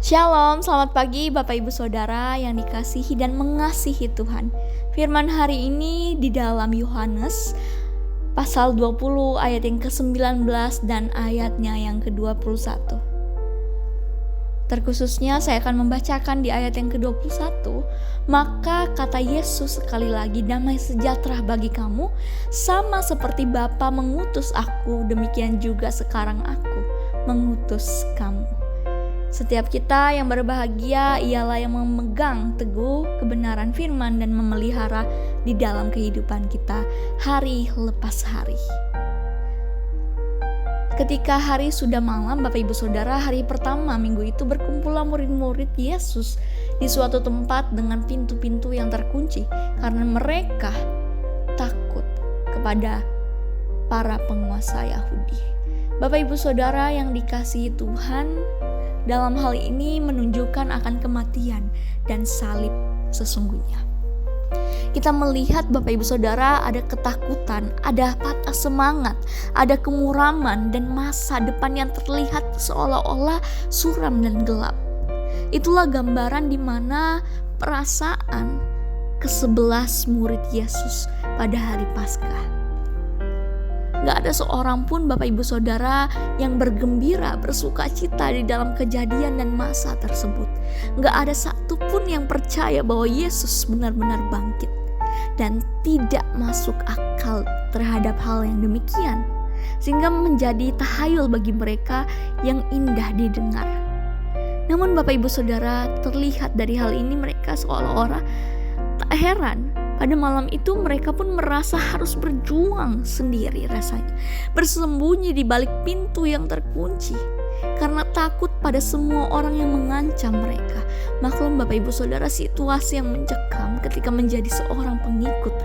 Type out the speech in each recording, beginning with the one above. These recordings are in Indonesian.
Shalom, selamat pagi Bapak Ibu Saudara yang dikasihi dan mengasihi Tuhan. Firman hari ini di dalam Yohanes pasal 20 ayat yang ke-19 dan ayatnya yang ke-21. Terkhususnya saya akan membacakan di ayat yang ke-21. Maka kata Yesus sekali lagi, damai sejahtera bagi kamu, sama seperti Bapa mengutus aku, demikian juga sekarang aku mengutus kamu. Setiap kita yang berbahagia ialah yang memegang teguh kebenaran firman dan memelihara di dalam kehidupan kita hari lepas hari. Ketika hari sudah malam, Bapak Ibu Saudara, hari pertama minggu itu berkumpullah murid-murid Yesus di suatu tempat dengan pintu-pintu yang terkunci karena mereka takut kepada para penguasa Yahudi. Bapak Ibu Saudara yang dikasihi Tuhan, dalam hal ini menunjukkan akan kematian dan salib sesungguhnya. Kita melihat Bapak Ibu Saudara ada ketakutan, ada patah semangat, ada kemuraman dan masa depan yang terlihat seolah-olah suram dan gelap. Itulah gambaran di mana perasaan ke-11 murid Yesus pada hari Paskah. Gak ada seorang pun Bapak Ibu Saudara yang bergembira, bersuka cita di dalam kejadian dan masa tersebut. Gak ada satupun yang percaya bahwa Yesus benar-benar bangkit. Dan tidak masuk akal terhadap hal yang demikian. Sehingga menjadi tahayul bagi mereka yang indah didengar. Namun Bapak Ibu Saudara, terlihat dari hal ini mereka seolah-olah tak heran. Pada malam itu mereka pun merasa harus berjuang sendiri rasanya, bersembunyi di balik pintu yang terkunci karena takut pada semua orang yang mengancam mereka. Maklum Bapak Ibu Saudara, situasi yang mencekam ketika menjadi seorang pengikut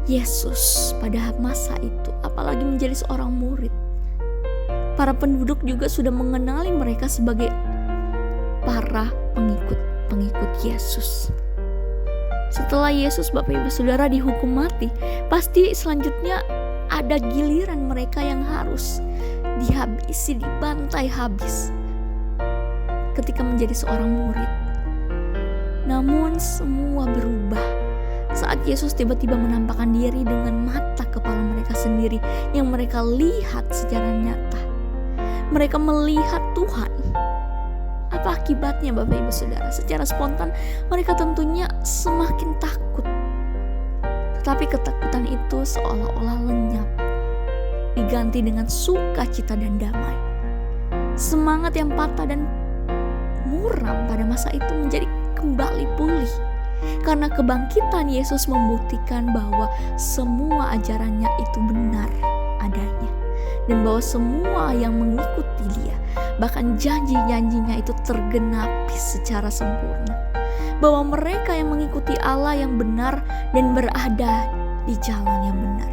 Yesus pada masa itu, apalagi menjadi seorang murid. Para penduduk juga sudah mengenali mereka sebagai para pengikut Yesus. Setelah Yesus Bapak Ibu Saudara dihukum mati, pasti selanjutnya ada giliran mereka yang harus dihabisi, dibantai habis ketika menjadi seorang murid. Namun semua berubah saat Yesus tiba-tiba menampakkan diri dengan mata kepala mereka sendiri yang mereka lihat secara nyata. Mereka melihat Tuhan. Apa akibatnya Bapak Ibu Saudara? Secara spontan mereka tentunya semakin takut. Tetapi ketakutan itu seolah-olah lenyap, diganti dengan sukacita dan damai. Semangat yang patah dan muram pada masa itu menjadi kembali pulih. Karena kebangkitan Yesus membuktikan bahwa semua ajarannya itu benar adanya. Dan bahwa semua yang mengikuti dia, bahkan janji-janjinya itu tergenapi secara sempurna. Bahwa mereka yang mengikuti Allah yang benar dan berada di jalan yang benar.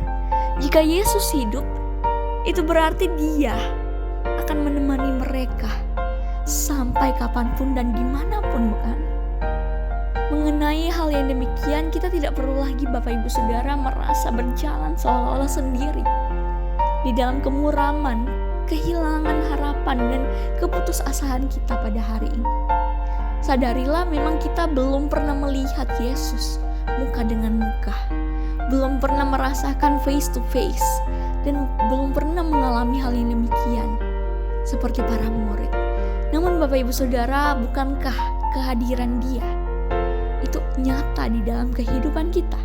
Jika Yesus hidup, itu berarti dia akan menemani mereka sampai kapanpun dan dimanapun, bukan? Mengenai hal yang demikian, kita tidak perlu lagi Bapak Ibu Saudara merasa berjalan seolah-olah sendiri di dalam kemuraman, kehilangan harapan dan keputusasaan kita pada hari ini. Sadarilah memang kita belum pernah melihat Yesus muka dengan muka, belum pernah merasakan face to face, dan belum pernah mengalami hal yang demikian seperti para murid. Namun Bapak Ibu Saudara, bukankah kehadiran dia itu nyata di dalam kehidupan kita?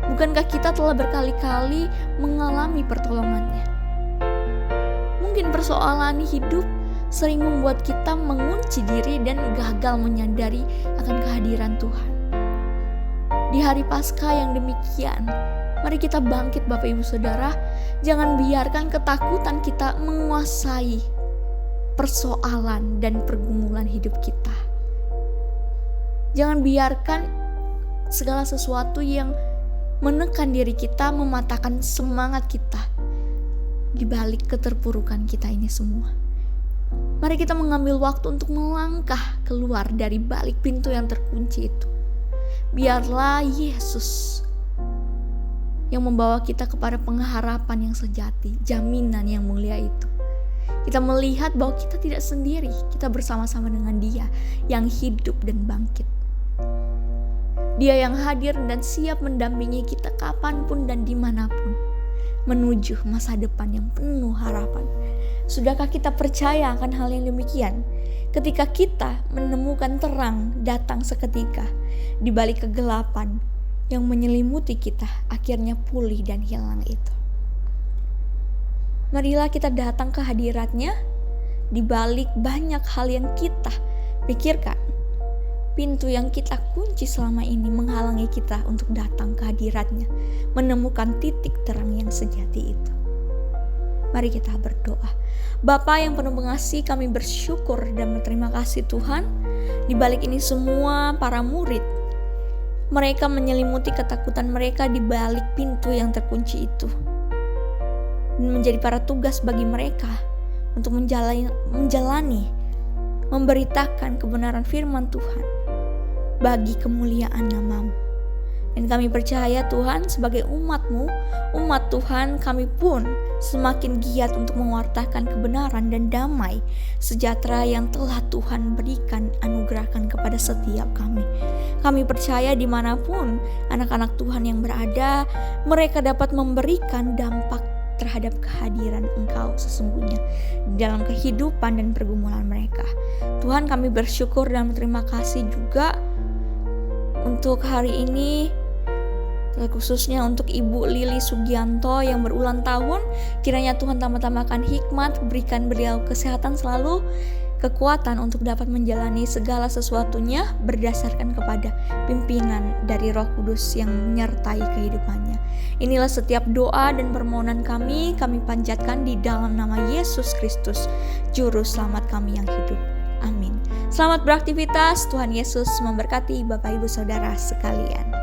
Bukankah kita telah berkali-kali mengalami pertolongannya? Mungkin persoalan hidup sering membuat kita mengunci diri dan gagal menyadari akan kehadiran Tuhan. Di hari Paskah yang demikian, mari kita bangkit Bapak Ibu Saudara. Jangan biarkan ketakutan kita menguasai persoalan dan pergumulan hidup kita. Jangan biarkan segala sesuatu yang menekan diri kita, mematahkan semangat kita di balik keterpurukan kita ini semua. Mari kita mengambil waktu untuk melangkah keluar dari balik pintu yang terkunci itu. Biarlah Yesus yang membawa kita kepada pengharapan yang sejati, jaminan yang mulia itu. Kita melihat bahwa kita tidak sendiri, kita bersama-sama dengan Dia yang hidup dan bangkit. Dia yang hadir dan siap mendampingi kita kapanpun dan dimanapun, menuju masa depan yang penuh harapan. Sudahkah kita percaya akan hal yang demikian? Ketika kita menemukan terang datang seketika, di balik kegelapan yang menyelimuti kita, akhirnya pulih dan hilang itu. Marilah kita datang ke hadirat-Nya, di balik banyak hal yang kita pikirkan. Pintu yang kita kunci selama ini menghalangi kita untuk datang ke hadirat-Nya, menemukan titik terang yang sejati itu. Mari kita berdoa. Bapa yang penuh pengasih, kami bersyukur dan berterima kasih Tuhan. Di balik ini semua para murid, mereka menyelimuti ketakutan mereka di balik pintu yang terkunci itu. Dan menjadi para tugas bagi mereka untuk menjalani, memberitakan kebenaran firman Tuhan bagi kemuliaan nama-Mu. Dan kami percaya Tuhan, sebagai umat-Mu, umat Tuhan, kami pun semakin giat untuk mewartakan kebenaran dan damai sejahtera yang telah Tuhan berikan, anugerahkan kepada setiap kami. Kami percaya dimanapun anak-anak Tuhan yang berada, mereka dapat memberikan dampak terhadap kehadiran Engkau sesungguhnya dalam kehidupan dan pergumulan mereka. Tuhan, kami bersyukur dan berterima kasih juga untuk hari ini, khususnya untuk Ibu Lili Sugianto yang berulang tahun. Kiranya Tuhan tambah-tambahkan hikmat, berikan beliau kesehatan selalu, kekuatan untuk dapat menjalani segala sesuatunya berdasarkan kepada pimpinan dari Roh Kudus yang menyertai kehidupannya. Inilah setiap doa dan permohonan kami panjatkan di dalam nama Yesus Kristus, Juru Selamat kami yang hidup. Amin. Selamat beraktivitas, Tuhan Yesus memberkati Bapak Ibu Saudara sekalian.